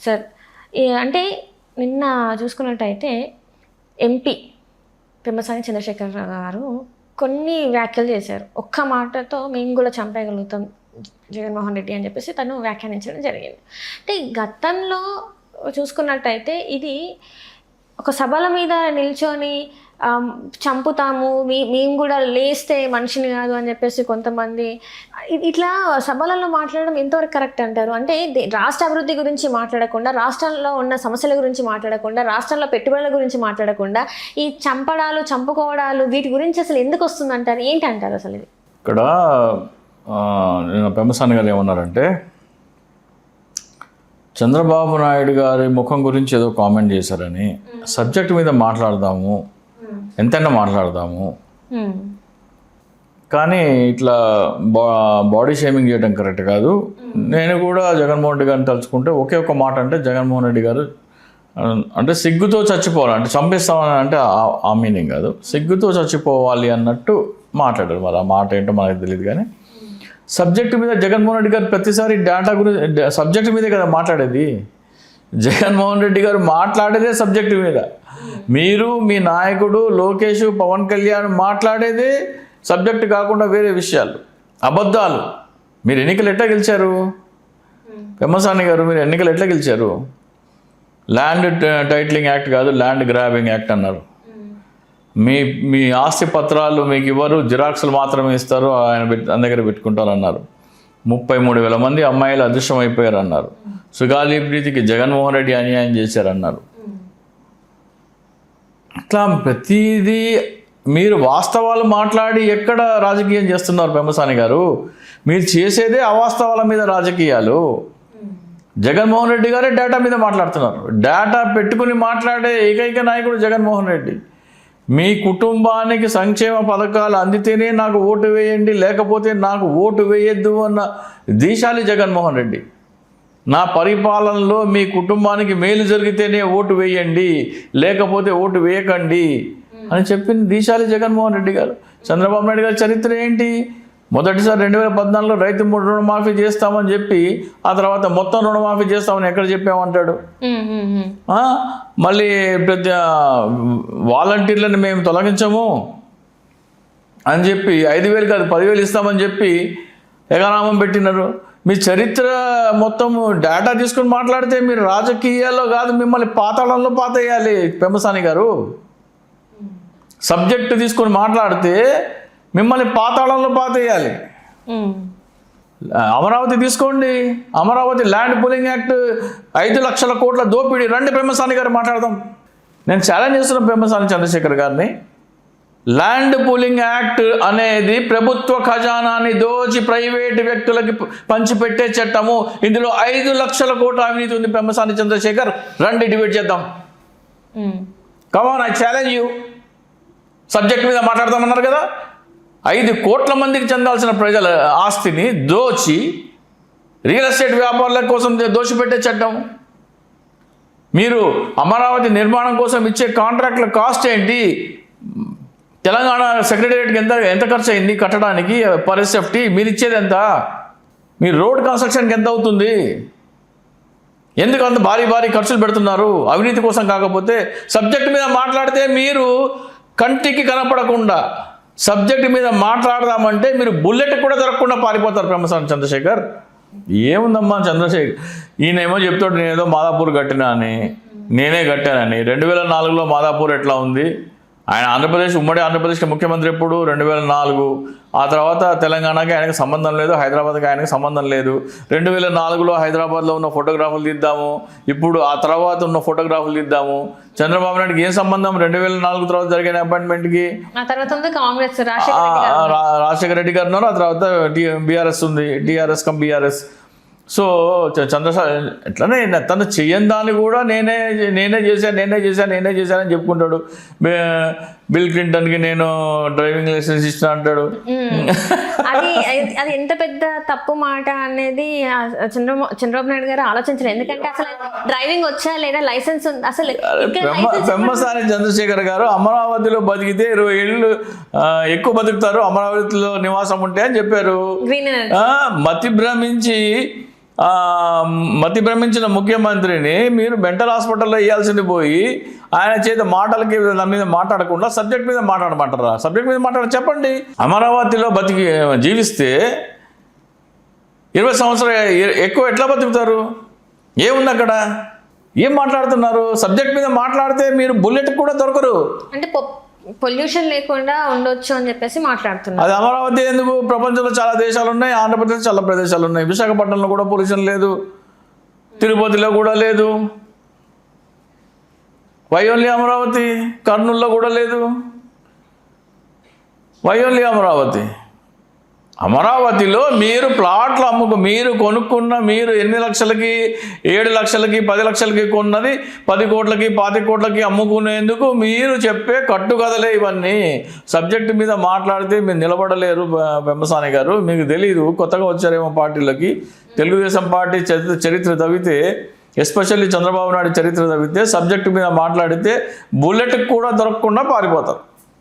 Sir అంటే నిన్న చూసుకున్నట్టయితే ఎంపీ పెమ్మసాని చంద్రశేఖర్ గారు కొన్ని వ్యాఖ్యలు చేశారు. ఒక్క మాటతో మేము కూడా చంపేయగలుగుతాం జగన్మోహన్ రెడ్డి అని చెప్పేసి తను వ్యాఖ్యానించడం జరిగింది. అంటే గతంలో చూసుకున్నట్టయితే ఇది ఒక సభల మీద నిల్చొని చంపుతాము, మేము కూడా లేస్తే మనిషిని కాదు అని చెప్పేసి కొంతమంది ఇట్లా సభలలో మాట్లాడడం ఎంతవరకు కరెక్ట్ అంటారు? అంటే రాష్ట్ర అభివృద్ధి గురించి మాట్లాడకుండా, రాష్ట్రంలో ఉన్న సమస్యల గురించి మాట్లాడకుండా, రాష్ట్రంలో పెట్టుబడుల గురించి మాట్లాడకుండా ఈ చంపడాలు, చంపుకోవడాలు వీటి గురించి అసలు ఎందుకు వస్తుంది అంటారు? ఏంటి అంటారు అసలు ఇది? ఇక్కడ పెమ్మసాని గారు ఏమన్నారంటే, చంద్రబాబు నాయుడు గారి ముఖం గురించి ఏదో కామెంట్ చేశారని, సబ్జెక్ట్ మీద మాట్లాడదాము, ఎంతైనా మాట్లాడదాము, కానీ ఇట్లా బాడీ షేమింగ్ చేయడం కరెక్ట్ కాదు. నేను కూడా జగన్మోహన్ రెడ్డి గారిని తలుచుకుంటే ఒకే ఒక మాట అంటే, జగన్మోహన్ రెడ్డి గారు అంటే సిగ్గుతో చచ్చిపోవాలి, అంటే చంపేస్తామని అంటే ఆ మీనింగ్ కాదు, సిగ్గుతో చచ్చిపోవాలి అన్నట్టు మాట్లాడారు. మరి ఆ మాట ఏంటో మనకు తెలియదు. కానీ సబ్జెక్టు మీద జగన్మోహన్ రెడ్డి గారు ప్రతిసారి డేటా గురించి సబ్జెక్టు మీదే కదా మాట్లాడేది. జగన్మోహన్ రెడ్డి గారు మాట్లాడేదే సబ్జెక్టు మీద. మీరు మీ నాయకుడు లోకేష్, పవన్ కళ్యాణ్ మాట్లాడేదే సబ్జెక్టు కాకుండా వేరే విషయాలు, అబద్ధాలు. మీరు ఎన్నికలు ఎట్లా గెలిచారు? పెమ్మసాని గారు మీరు ఎన్నికలు ఎట్లా గెలిచారు? ల్యాండ్ టైటిలింగ్ యాక్ట్ కాదు, ల్యాండ్ గ్రాబింగ్ యాక్ట్ అన్నారు. మీ ఆస్తి పత్రాలు మీకు ఇవ్వరు, జిరాక్స్లు మాత్రమే ఇస్తారు, ఆయన దగ్గర పెట్టుకుంటారు అన్నారు. 33,000 మంది అమ్మాయిలు అదృశ్యం అయిపోయారు అన్నారు. సుగాలి ప్రీతికి జగన్మోహన్ రెడ్డి అన్యాయం చేశారన్నారు. ఇట్లా ప్రతిదీ మీరు వాస్తవాలు మాట్లాడి ఎక్కడ రాజకీయం చేస్తున్నారు పెమ్మసాని గారు? మీరు చేసేదే అవాస్తవాల మీద రాజకీయాలు. జగన్మోహన్ రెడ్డి గారే డేటా మీద మాట్లాడుతున్నారు. డేటా పెట్టుకుని మాట్లాడే ఏకైక నాయకుడు జగన్మోహన్ రెడ్డి. మీ కుటుంబానికి సంక్షేమ పథకాలు అందితేనే నాకు ఓటు వేయండి, లేకపోతే నాకు ఓటు వేయద్దు అన్న దీశాలి జగన్మోహన్ రెడ్డి. నా పరిపాలనలో మీ కుటుంబానికి మేలు జరిగితేనే ఓటు వేయండి, లేకపోతే ఓటు వేయకండి అని చెప్పింది దీశాలి జగన్మోహన్ రెడ్డి గారు. చంద్రబాబు నాయుడు గారి చరిత్ర ఏంటి? మొదటిసారి 2014లో రైతు రుణమాఫీ చేస్తామని చెప్పి, ఆ తర్వాత మొత్తం రుణమాఫీ చేస్తామని ఎక్కడ చెప్పామంటాడు. మళ్ళీ ప్రతి వాలంటీర్లను మేము తొలగించము అని చెప్పి 5,000 కాదు 10,000 ఇస్తామని చెప్పి ఎగనామం పెట్టినారు. మీ చరిత్ర మొత్తము డేటా తీసుకుని మాట్లాడితే మీరు రాజకీయాల్లో కాదు, మిమ్మల్ని పాతాళంలో పాతేయాలి పెమ్మసాని గారు. సబ్జెక్టు తీసుకొని మాట్లాడితే మిమ్మల్ని పాతాళంలో పాతేయాలి. అమరావతి తీసుకోండి, అమరావతి ల్యాండ్ పూలింగ్ యాక్ట్ 5 లక్షల కోట్ల దోపిడీ, రండి పెమ్మసాని గారు మాట్లాడదాం. నేను ఛాలెంజ్ చేస్తున్న పెమ్మసాని చంద్రశేఖర్ గారిని. ల్యాండ్ పూలింగ్ యాక్ట్ అనేది ప్రభుత్వ ఖజానాన్ని దోచి ప్రైవేటు వ్యక్తులకి పంచిపెట్టే చట్టము. ఇందులో 5 లక్షల కోట్ల అవినీతి ఉంది. పెమ్మసాని చంద్రశేఖర్, రండి డిబేట్ చేద్దాం. కమాన్, ఐ ఛాలెంజ్ యూ. సబ్జెక్ట్ మీద మాట్లాడదామన్నారు కదా. 5 కోట్ల మందికి చెందాల్సిన ప్రజల ఆస్తిని దోచి రియల్ ఎస్టేట్ వ్యాపారుల కోసం దోచిపెట్టే చట్టం. మీరు అమరావతి నిర్మాణం కోసం ఇచ్చే కాంట్రాక్ట్ల కాస్ట్ ఏంటి? తెలంగాణ సెక్రటేరియట్కి ఎంత ఖర్చు అయింది కట్టడానికి పర్ ఎస్ఎఫ్టీ? మీరు ఇచ్చేది ఎంత? మీ రోడ్ కన్స్ట్రక్షన్కి ఎంత అవుతుంది? ఎందుకు అంత భారీ ఖర్చులు పెడుతున్నారు? అవినీతి కోసం కాకపోతే సబ్జెక్ట్ మీద మాట్లాడితే మీరు కంటికి కనపడకుండా సబ్జెక్ట్ మీద మాట్లాడదామంటే మీరు బుల్లెట్ కూడా దొరకకుండా పారిపోతారు పెమ్మసాని చంద్రశేఖర్. ఏముందమ్మా చంద్రశేఖర్, ఈయనేమో చెప్తాడు నేనేదో మాదాపూర్ కట్టినా అని, నేనే కట్టానని. 2004లో మాదాపూర్ ఎట్లా ఉంది? ఆయన ఉమ్మడి ఆంధ్రప్రదేశ్కి ముఖ్యమంత్రి ఎప్పుడు? 2004. ఆ తర్వాత తెలంగాణకి ఆయనకు సంబంధం లేదు, హైదరాబాద్కి ఆయనకు సంబంధం లేదు. 2004లో హైదరాబాద్లో ఉన్న ఫోటోగ్రాఫులు తీద్దాము, ఇప్పుడు ఆ తర్వాత ఉన్న ఫోటోగ్రాఫులు తీద్దాము. చంద్రబాబు నాయుడుకి ఏం సంబంధం 2004 తర్వాత జరిగిన అపాయింట్మెంట్కి? రాజశేఖర రెడ్డి గారు ఉన్నారు, ఆ తర్వాత బీఆర్ఎస్ ఉంది, టీఆర్ఎస్ కమ్ బీఆర్ఎస్. సో చంద్రశేఖర్ ఎట్లనే తను చెయ్యని దాన్ని కూడా నేనే చేశానని చెప్పుకుంటాడు. బిల్ క్లింటన్కి నేను డ్రైవింగ్ లైసెన్స్ ఇస్తా అంటాడు. అది ఎంత పెద్ద తప్పు మాట అనేది చంద్రబాబు నాయుడు గారు ఆలోచించలేదు. ఎందుకంటే అసలు డ్రైవింగ్ వచ్చా లేదా, లైసెన్స్ అసలు. పెమ్మసాని చంద్రశేఖర్ గారు అమరావతిలో బతికితే 20 ఏళ్ళు ఎక్కువ బతుకుతారు, అమరావతిలో నివాసం ఉంటే అని చెప్పారు. మతి భ్రమించి మతి భ్రమించిన ముఖ్యమంత్రిని మీరు మెంటల్ హాస్పిటల్లో వేయాల్సింది పోయి ఆయన చేత మాటలకి దాని మీద మాట్లాడకుండా సబ్జెక్ట్ మీద మాట్లాడమంటారా? సబ్జెక్ట్ మీద చెప్పండి. అమరావతిలో బతికి జీవిస్తే 20 సంవత్సరాలు ఎక్కువ ఎట్లా బతుకుతారు? ఏముంది అక్కడ? ఏం మాట్లాడుతున్నారు? సబ్జెక్ట్ మీద మాట్లాడితే మీరు బుల్లెట్ కూడా దొరకరు. అంటే పొల్యూషన్ లేకుండా ఉండొచ్చు అని చెప్పేసి మాట్లాడుతున్నారు. అది అమరావతి ఎందుకు? ప్రపంచంలో చాలా దేశాలు ఉన్నాయి, ఆంధ్రప్రదేశ్ చాలా ప్రదేశాలు ఉన్నాయి. విశాఖపట్నంలో కూడా పొల్యూషన్ లేదు, తిరుపతిలో కూడా లేదు. Why only Amaravati? కర్నూలులో కూడా లేదు. Why only Amaravati? అమరావతిలో మీరు ప్లాట్లు మీరు కొనుక్కున్న, మీరు ఎన్ని లక్షలకి, 7 లక్షలకి, 10 లక్షలకి కొన్నది 10 కోట్లకి, 20 కోట్లకి అమ్ముకునేందుకు మీరు చెప్పే కట్టుకథలే ఇవన్నీ. సబ్జెక్టు మీద మాట్లాడితే మీరు నిలబడలేరు పెమ్మసాని గారు. మీకు తెలీదు, కొత్తగా వచ్చారేమో పార్టీలకి. తెలుగుదేశం పార్టీ చరిత్ర తవ్వితే, ఎస్పెషల్లీ చంద్రబాబు నాయుడు చరిత్ర తవ్వితే, సబ్జెక్టు మీద మాట్లాడితే బుల్లెట్ కూడా దొరకకుండా పారిపోతారు.